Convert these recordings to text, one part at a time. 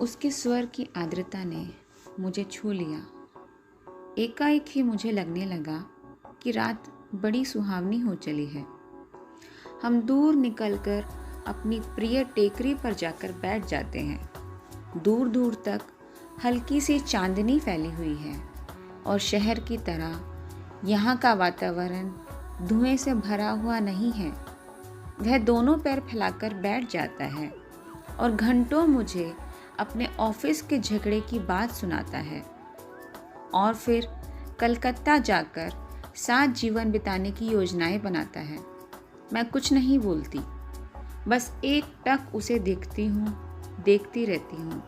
उसके स्वर की आर्द्रता ने मुझे छू लिया। एकाएक ही मुझे लगने लगा कि रात बड़ी सुहावनी हो चली है। हम दूर निकलकर अपनी प्रिय टेकरी पर जाकर बैठ जाते हैं। दूर दूर तक हल्की सी चांदनी फैली हुई है और शहर की तरह यहाँ का वातावरण धुएं से भरा हुआ नहीं है। वह दोनों पैर फैलाकर बैठ जाता है और घंटों मुझे अपने ऑफिस के झगड़े की बात सुनाता है और फिर कलकत्ता जाकर साथ जीवन बिताने की योजनाएं बनाता है। मैं कुछ नहीं बोलती, बस एक टक उसे देखती रहती हूँ।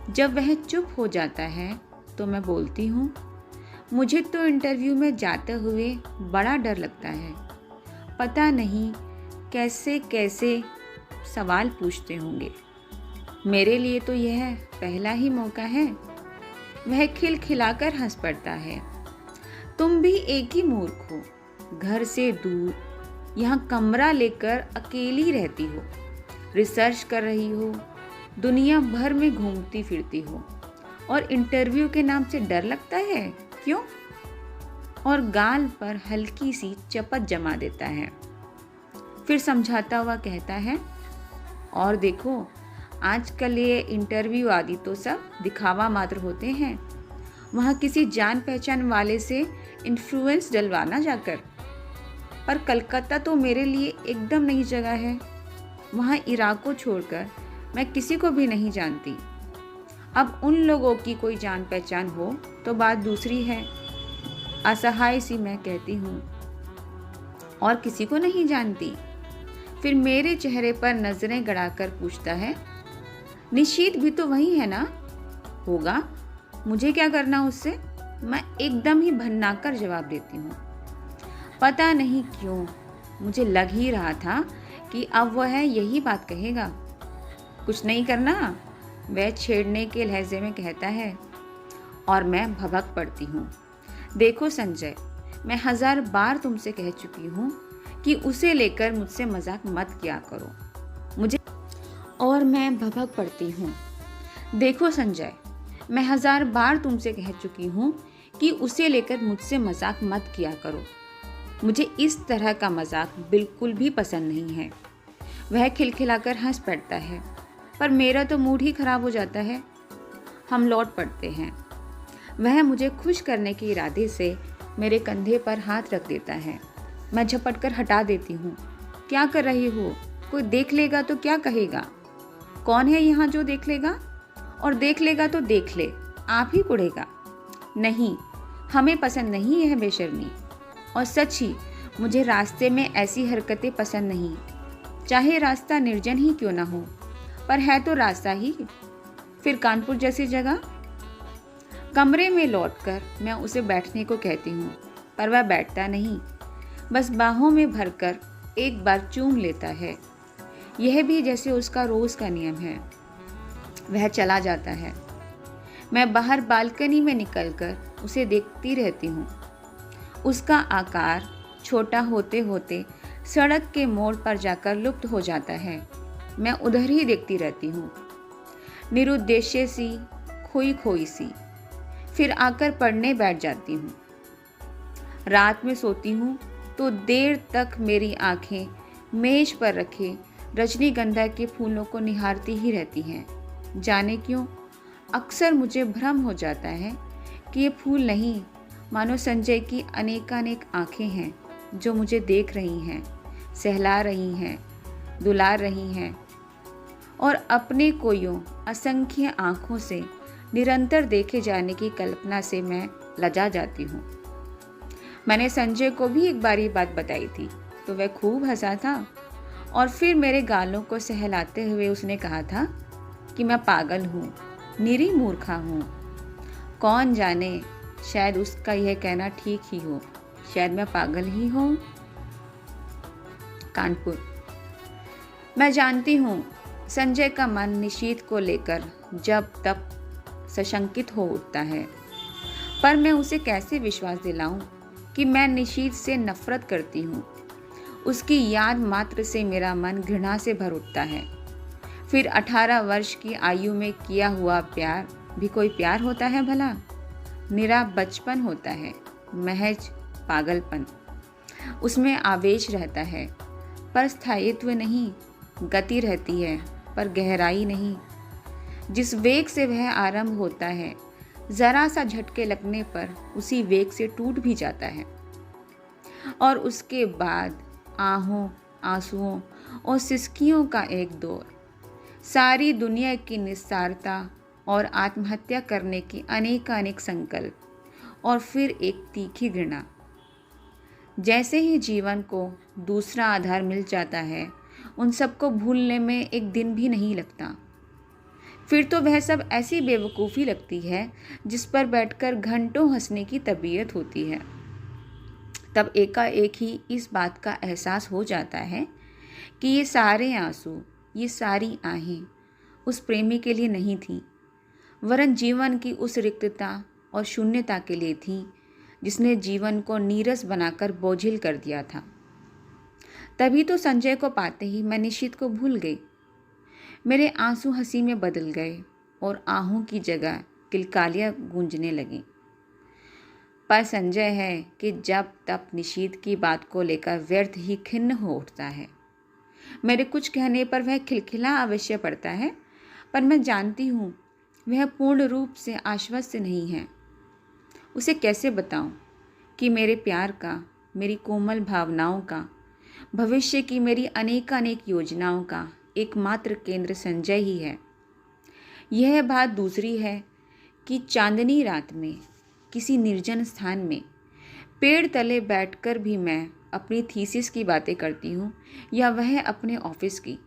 जब वह चुप हो जाता है तो मैं बोलती हूँ, मुझे तो इंटरव्यू में जाते हुए बड़ा डर लगता है। पता नहीं कैसे कैसे सवाल पूछते होंगे। मेरे लिए तो यह पहला ही मौका है। वह खिलखिलाकर हंस पड़ता है। तुम भी एक ही मूर्ख हो, घर से दूर यहाँ कमरा लेकर अकेली रहती हो, रिसर्च कर रही हो, दुनिया भर में घूमती फिरती हो और इंटरव्यू के नाम से डर लगता है, क्यों? और गाल पर हल्की सी चपत जमा देता है। फिर समझाता हुआ कहता है, और देखो, आजकल ये इंटरव्यू आदि तो सब दिखावा मात्र होते हैं। वहाँ किसी जान पहचान वाले से इन्फ्लुएंस डलवाना जाकर। पर कलकत्ता तो मेरे लिए एकदम नई जगह है। वहाँ इराक को छोड़कर मैं किसी को भी नहीं जानती। अब उन लोगों की कोई जान पहचान हो तो बात दूसरी है। असहाय सी मैं कहती हूँ, और किसी को नहीं जानती। फिर मेरे चेहरे पर नजरें गड़ाकर पूछता है, निशीत भी तो वही है ना? होगा, मुझे क्या करना उससे? मैं एकदम ही भन्नाकर जवाब देती हूँ। पता नहीं क्यों मुझे लग ही रहा था कि अब वह यही बात कहेगा। कुछ नहीं करना, वह छेड़ने के लहजे में कहता है, और मैं भभक पड़ती हूँ। देखो संजय, मैं 1000 बार तुमसे कह चुकी हूँ कि उसे लेकर मुझसे मजाक मत किया करो। मैं भभक पड़ती हूँ। देखो संजय, मैं 1000 बार तुमसे कह चुकी हूँ कि उसे लेकर मुझसे मजाक मत किया करो। मुझे इस तरह का मजाक बिल्कुल भी पसंद नहीं है। वह खिलखिलाकर हंस पड़ता है, पर मेरा तो मूड ही खराब हो जाता है। हम लौट पड़ते हैं। वह मुझे खुश करने के इरादे से मेरे कंधे पर हाथ रख देता है। मैं झपट कर हटा देती हूँ। क्या कर रही हो? कोई देख लेगा तो क्या कहेगा? कौन है यहाँ जो देख लेगा? और देख लेगा तो देख ले, आप ही कुड़ेगा। नहीं, हमें पसंद नहीं यह बेशर्मी। और सच ही मुझे रास्ते में ऐसी हरकतें पसंद नहीं, चाहे रास्ता निर्जन ही क्यों ना हो, पर है तो रास्ता ही। फिर कानपुर जैसी जगह। कमरे में लौटकर मैं उसे बैठने को कहती हूँ, पर वह बैठता नहीं, बस बाहों में भरकर एक बार चूम लेता है। यह भी जैसे उसका रोज का नियम है। वह चला जाता है। मैं बाहर बालकनी में निकलकर उसे देखती रहती हूँ। उसका आकार छोटा होते होते सड़क के मोड़ पर जाकर लुप्त हो जाता है। मैं उधर ही देखती रहती हूँ, निरुद्देश्य सी, खोई खोई सी। फिर आकर पढ़ने बैठ जाती हूँ। रात में सोती हूँ तो देर तक मेरी आंखें मेज पर रखे रजनीगंधा के फूलों को निहारती ही रहती हैं। जाने क्यों, अक्सर मुझे भ्रम हो जाता है कि ये फूल नहीं, मानो संजय की अनेकानेक आंखें हैं जो मुझे देख रही हैं, सहला रही हैं, दुलार रही हैं। और अपने को यूं असंख्य आंखों से निरंतर देखे जाने की कल्पना से मैं लजा जाती हूँ। मैंने संजय को भी एक बार ये बात बताई थी तो वह खूब हंसा था, और फिर मेरे गालों को सहलाते हुए उसने कहा था कि मैं पागल हूँ, निरी मूर्खा हूँ। कौन जाने, शायद उसका यह कहना ठीक ही हो, शायद मैं पागल ही हूँ। कानपुर। मैं जानती हूँ संजय का मन निशीत को लेकर जब तब सशंकित हो उठता है, पर मैं उसे कैसे विश्वास दिलाऊं कि मैं निशीत से नफरत करती हूँ। उसकी याद मात्र से मेरा मन घृणा से भर उठता है। फिर 18 वर्ष की आयु में किया हुआ प्यार भी कोई प्यार होता है भला? निरा बचपन होता है, महज पागलपन। उसमें आवेश रहता है पर स्थायित्व नहीं, गति रहती है पर गहराई नहीं। जिस वेग से वह आरंभ होता है, जरा सा झटके लगने पर उसी वेग से टूट भी जाता है। और उसके बाद आहों, आंसुओं और सिसकियों का एक दौर, सारी दुनिया की निस्सारता और आत्महत्या करने की अनेकानेक संकल्प, और फिर एक तीखी घृणा। जैसे ही जीवन को दूसरा आधार मिल जाता है, उन सबको भूलने में एक दिन भी नहीं लगता। फिर तो वह सब ऐसी बेवकूफ़ी लगती है जिस पर बैठकर घंटों हंसने की तबीयत होती है। तब एकाएक ही इस बात का एहसास हो जाता है कि ये सारे आंसू, ये सारी आहें उस प्रेमी के लिए नहीं थी, वरन जीवन की उस रिक्तता और शून्यता के लिए थी जिसने जीवन को नीरस बनाकर बोझिल कर दिया था। तभी तो संजय को पाते ही मैं निशित को भूल गई। मेरे आंसू हंसी में बदल गए और आहों की जगह किलकालियाँ गूंजने लगीं। पर संजय है कि जब तब निशीत की बात को लेकर व्यर्थ ही खिन्न हो उठता है। मेरे कुछ कहने पर वह खिलखिला अवश्य पड़ता है, पर मैं जानती हूँ वह पूर्ण रूप से आश्वस्त नहीं है। उसे कैसे बताऊं कि मेरे प्यार का, मेरी कोमल भावनाओं का, भविष्य की मेरी अनेकानेक योजनाओं का एकमात्र केंद्र संजय ही है। यह बात दूसरी है कि चांदनी रात में किसी निर्जन स्थान में पेड़ तले बैठकर भी मैं अपनी थीसिस की बातें करती हूँ, या वह अपने ऑफिस की,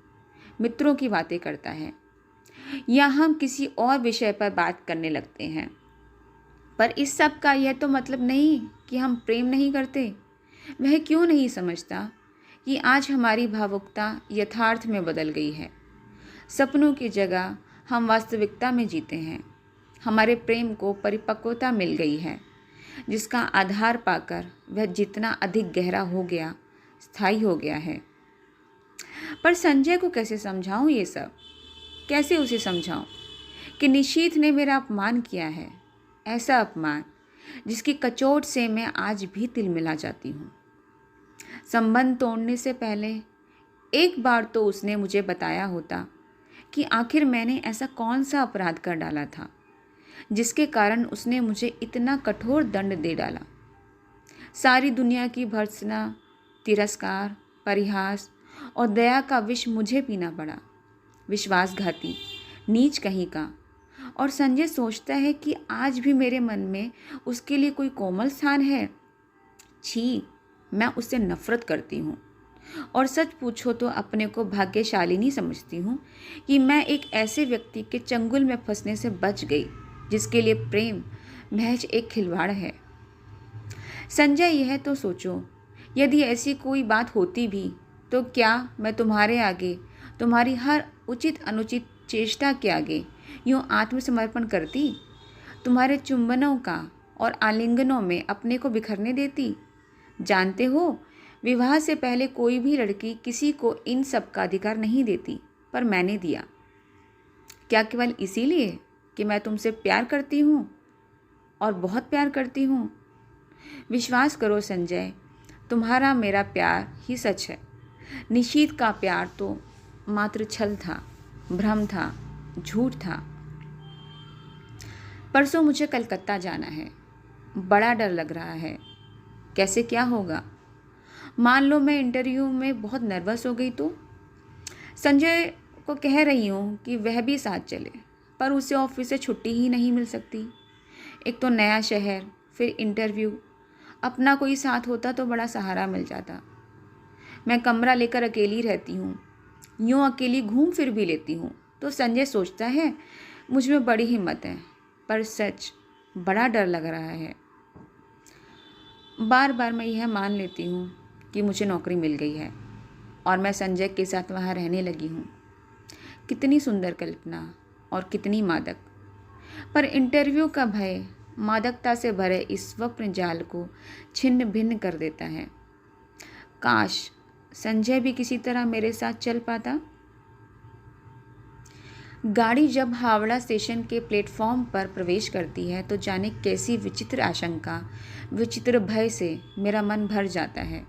मित्रों की बातें करता है, या हम किसी और विषय पर बात करने लगते हैं। पर इस सब का यह तो मतलब नहीं कि हम प्रेम नहीं करते। वह क्यों नहीं समझता कि आज हमारी भावुकता यथार्थ में बदल गई है। सपनों की जगह हम वास्तविकता में जीते हैं। हमारे प्रेम को परिपक्वता मिल गई है, जिसका आधार पाकर वह जितना अधिक गहरा हो गया, स्थायी हो गया है। पर संजय को कैसे समझाऊं ये सब? कैसे उसे समझाऊं कि निशीथ ने मेरा अपमान किया है, ऐसा अपमान जिसकी कचोट से मैं आज भी तिलमिला जाती हूँ। संबंध तोड़ने से पहले एक बार तो उसने मुझे बताया होता कि आखिर मैंने ऐसा कौन सा अपराध कर डाला था जिसके कारण उसने मुझे इतना कठोर दंड दे डाला। सारी दुनिया की भर्त्सना, तिरस्कार, परिहास और दया का विष मुझे पीना पड़ा। विश्वासघाती, नीच कहीं का। और संजय सोचता है कि आज भी मेरे मन में उसके लिए कोई कोमल स्थान है। छी, मैं उससे नफरत करती हूँ। और सच पूछो तो अपने को भाग्यशालिनी समझती हूँ कि मैं एक ऐसे व्यक्ति के चंगुल में फंसने से बच गई जिसके लिए प्रेम महज एक खिलवाड़ है। संजय, यह तो सोचो, यदि ऐसी कोई बात होती भी तो क्या मैं तुम्हारे आगे, तुम्हारी हर उचित अनुचित चेष्टा के आगे यूँ आत्मसमर्पण करती, तुम्हारे चुंबनों का और आलिंगनों में अपने को बिखरने देती? जानते हो, विवाह से पहले कोई भी लड़की किसी को इन सब का अधिकार नहीं देती, पर मैंने दिया। क्या केवल इसीलिए कि मैं तुमसे प्यार करती हूँ, और बहुत प्यार करती हूँ? विश्वास करो संजय, तुम्हारा मेरा प्यार ही सच है। निशीथ का प्यार तो मात्र छल था, भ्रम था, झूठ था। परसों मुझे कलकत्ता जाना है। बड़ा डर लग रहा है। कैसे क्या होगा? मान लो मैं इंटरव्यू में बहुत नर्वस हो गई तो? संजय को कह रही हूँ कि वह भी साथ चले, पर उसे ऑफिस से छुट्टी ही नहीं मिल सकती। एक तो नया शहर, फिर इंटरव्यू। अपना कोई साथ होता तो बड़ा सहारा मिल जाता। मैं कमरा लेकर अकेली रहती हूँ, यूँ अकेली घूम फिर भी लेती हूँ। तो संजय सोचता है मुझ में बड़ी हिम्मत है, पर सच बड़ा डर लग रहा है। बार बार मैं यह मान लेती हूँ कि मुझे नौकरी मिल गई है और मैं संजय के साथ वहाँ रहने लगी हूँ। कितनी सुंदर कल्पना और कितनी मादक। पर इंटरव्यू का भय मादकता से भरे इस स्वप्न जाल को छिन्न भिन्न कर देता है। काश संजय भी किसी तरह मेरे साथ चल पाता। गाड़ी जब हावड़ा स्टेशन के प्लेटफॉर्म पर प्रवेश करती है तो जाने कैसी विचित्र आशंका, विचित्र भय से मेरा मन भर जाता है।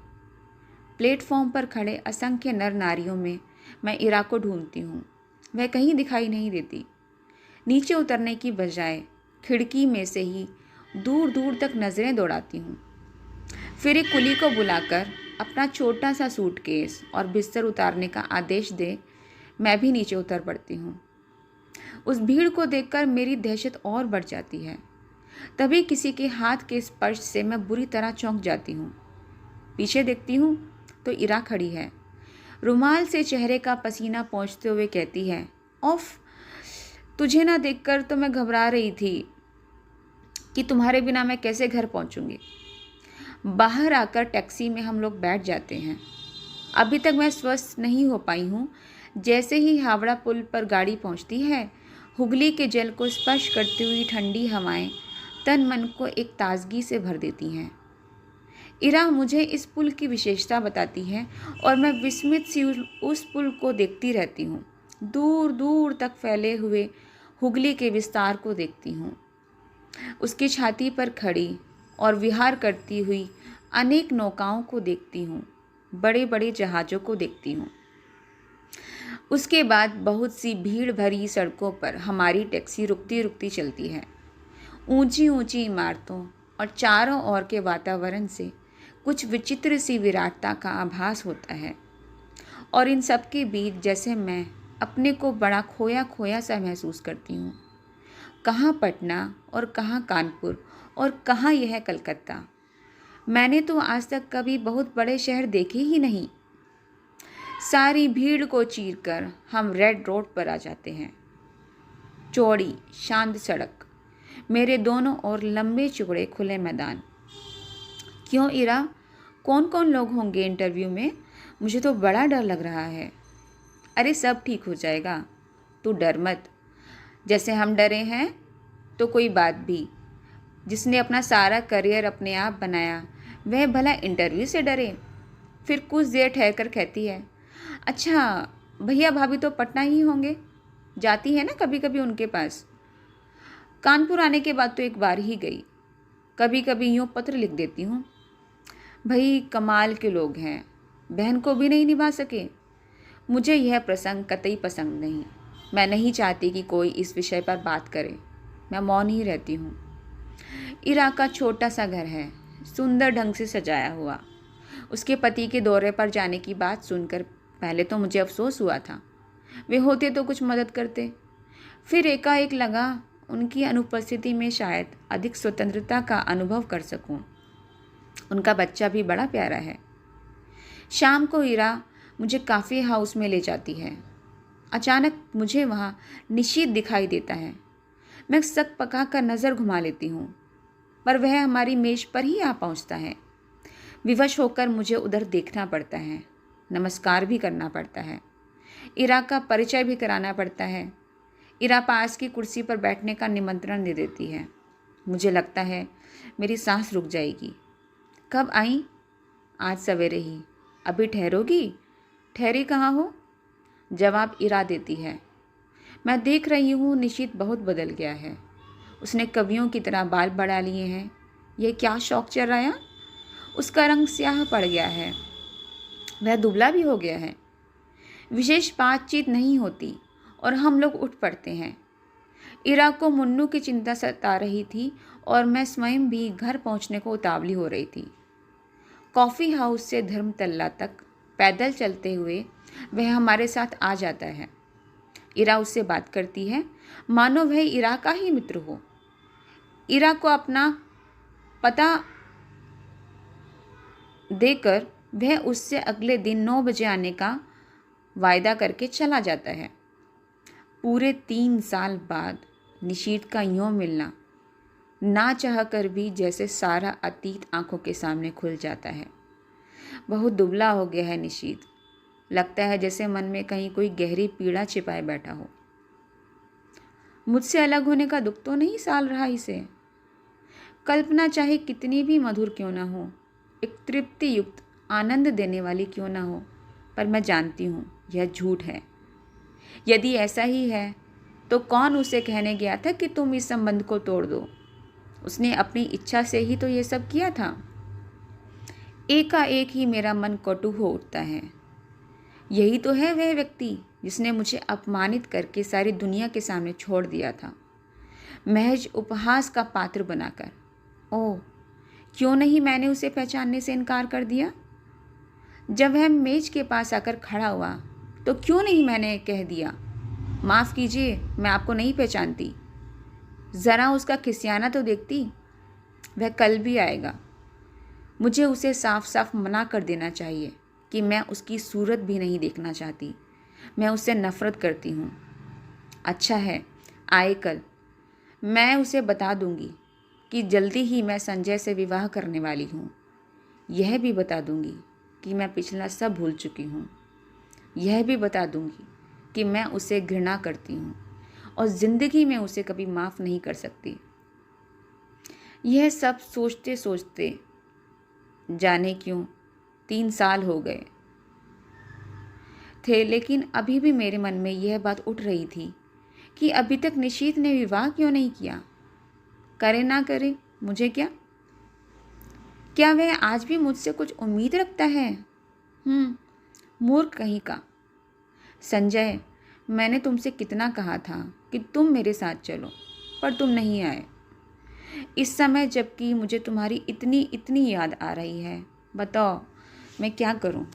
प्लेटफॉर्म पर खड़े असंख्य नर नारियों में मैं इरा को ढूंढती हूँ। वह कहीं दिखाई नहीं देती। नीचे उतरने की बजाय खिड़की में से ही दूर दूर तक नज़रें दौड़ाती हूँ। फिर एक कुली को बुलाकर अपना छोटा सा सूटकेस और बिस्तर उतारने का आदेश दे मैं भी नीचे उतर पड़ती हूँ। उस भीड़ को देखकर मेरी दहशत और बढ़ जाती है। तभी किसी के हाथ के स्पर्श से मैं बुरी तरह चौंक जाती हूँ। पीछे देखती हूँ तो इरा खड़ी है। रुमाल से चेहरे का पसीना पोंछते हुए कहती है, ओफ, तुझे ना देखकर तो मैं घबरा रही थी कि तुम्हारे बिना मैं कैसे घर पहुँचूँगी। बाहर आकर टैक्सी में हम लोग बैठ जाते हैं। अभी तक मैं स्वस्थ नहीं हो पाई हूँ। जैसे ही हावड़ा पुल पर गाड़ी पहुँचती है, हुगली के जल को स्पर्श करती हुई ठंडी हवाएं तन मन को एक ताजगी से भर देती हैं। इरा मुझे इस पुल की विशेषता बताती है और मैं विस्मित सी उस पुल को देखती रहती हूँ। दूर दूर तक फैले हुए हुगली के विस्तार को देखती हूँ। उसकी छाती पर खड़ी और विहार करती हुई अनेक नौकाओं को देखती हूँ। बड़े बड़े जहाज़ों को देखती हूँ। उसके बाद बहुत सी भीड़ भरी सड़कों पर हमारी टैक्सी रुकती रुकती चलती है। ऊंची ऊंची इमारतों और चारों ओर के वातावरण से कुछ विचित्र सी विराटता का आभास होता है और इन सब के बीच जैसे मैं अपने को बड़ा खोया खोया सा महसूस करती हूँ। कहाँ पटना और कहाँ कानपुर और कहाँ यह कलकत्ता। मैंने तो आज तक कभी बहुत बड़े शहर देखे ही नहीं। सारी भीड़ को चीरकर हम रेड रोड पर आ जाते हैं। चौड़ी शांत सड़क, मेरे दोनों ओर लंबे चौड़े खुले मैदान। क्यों इरा, कौन कौन लोग होंगे इंटरव्यू में? मुझे तो बड़ा डर लग रहा है। अरे सब ठीक हो जाएगा, तू डर मत। जैसे हम डरे हैं तो कोई बात भी। जिसने अपना सारा करियर अपने आप बनाया वह भला इंटरव्यू से डरे? फिर कुछ देर ठहर कर कहती है, अच्छा भैया भाभी तो पटना ही होंगे, जाती है ना कभी कभी उनके पास। कानपुर आने के बाद तो एक बार ही गई। कभी कभी यूँ पत्र लिख देती हूँ। भाई कमाल के लोग हैं, बहन को भी नहीं निभा सके। मुझे यह प्रसंग कतई पसंद नहीं। मैं नहीं चाहती कि कोई इस विषय पर बात करे। मैं मौन ही रहती हूँ। इरा का छोटा सा घर है, सुंदर ढंग से सजाया हुआ। उसके पति के दौरे पर जाने की बात सुनकर पहले तो मुझे अफसोस हुआ था। वे होते तो कुछ मदद करते। फिर एकाएक लगा उनकी अनुपस्थिति में शायद अधिक स्वतंत्रता का अनुभव कर सकूं। उनका बच्चा भी बड़ा प्यारा है। शाम को इरा मुझे काफ़ी हाउस में ले जाती है। अचानक मुझे वहाँ निशीथ दिखाई देता है। मैं सक पका कर नज़र घुमा लेती हूँ, पर वह हमारी मेज पर ही आ पहुँचता है। विवश होकर मुझे उधर देखना पड़ता है, नमस्कार भी करना पड़ता है, इरा का परिचय भी कराना पड़ता है। इरा पास की कुर्सी पर बैठने का निमंत्रण दे देती है। मुझे लगता है मेरी सांस रुक जाएगी। कब आई? आज सवेरे ही। अभी ठहरोगी? ठहरी कहाँ हो? जवाब इरा देती है। मैं देख रही हूँ निशित बहुत बदल गया है। उसने कवियों की तरह बाल बढ़ा लिए हैं। यह क्या शौक चल रहा है? उसका रंग स्याह पड़ गया है। वह दुबला भी हो गया है। विशेष बातचीत नहीं होती और हम लोग उठ पड़ते हैं। इरा को मुन्नू की चिंता सता रही थी और मैं स्वयं भी घर पहुंचने को उतावली हो रही थी। कॉफ़ी हाउस से धर्मतल्ला तक पैदल चलते हुए वह हमारे साथ आ जाता है। इरा उससे बात करती है मानो वह इरा का ही मित्र हो। इरा को अपना पता देकर वह उससे अगले दिन 9 बजे आने का वायदा करके चला जाता है। पूरे 3 साल बाद निशीथ का यूँ मिलना ना चाह कर भी जैसे सारा अतीत आंखों के सामने खुल जाता है। बहुत दुबला हो गया है निशीथ। लगता है जैसे मन में कहीं कोई गहरी पीड़ा छिपाए बैठा हो। मुझसे अलग होने का दुख तो नहीं साल रहा इसे। कल्पना चाहे कितनी भी मधुर क्यों ना हो, एक तृप्ति युक्त आनंद देने वाली क्यों ना हो, पर मैं जानती हूँ यह झूठ है। यदि ऐसा ही है तो कौन उसे कहने गया था कि तुम इस संबंध को तोड़ दो? उसने अपनी इच्छा से ही तो ये सब किया था। एकाएक ही मेरा मन कटु हो उठता है। यही तो है वह व्यक्ति जिसने मुझे अपमानित करके सारी दुनिया के सामने छोड़ दिया था, महज उपहास का पात्र बनाकर। ओह, क्यों नहीं मैंने उसे पहचानने से इनकार कर दिया? जब वह मेज के पास आकर खड़ा हुआ तो क्यों नहीं मैंने कह दिया, माफ़ कीजिए, मैं आपको नहीं पहचानती। ज़रा उसका खिसियाना तो देखती। वह कल भी आएगा। मुझे उसे साफ साफ मना कर देना चाहिए कि मैं उसकी सूरत भी नहीं देखना चाहती। मैं उससे नफ़रत करती हूँ। अच्छा है, आए कल। मैं उसे बता दूँगी कि जल्दी ही मैं संजय से विवाह करने वाली हूँ। यह भी बता दूँगी कि मैं पिछला सब भूल चुकी हूँ। यह भी बता दूँगी कि मैं उसे घृणा करती हूँ और ज़िंदगी में उसे कभी माफ़ नहीं कर सकती। यह सब सोचते सोचते जाने क्यों 3 साल हो गए थे, लेकिन अभी भी मेरे मन में यह बात उठ रही थी कि अभी तक निशीथ ने विवाह क्यों नहीं किया। करे ना करे, मुझे क्या वह आज भी मुझसे कुछ उम्मीद रखता है? मूर्ख कहीं का। संजय, मैंने तुमसे कितना कहा था कि तुम मेरे साथ चलो, पर तुम नहीं आए। इस समय जबकि मुझे तुम्हारी इतनी इतनी याद आ रही है, बताओ मैं क्या करूं?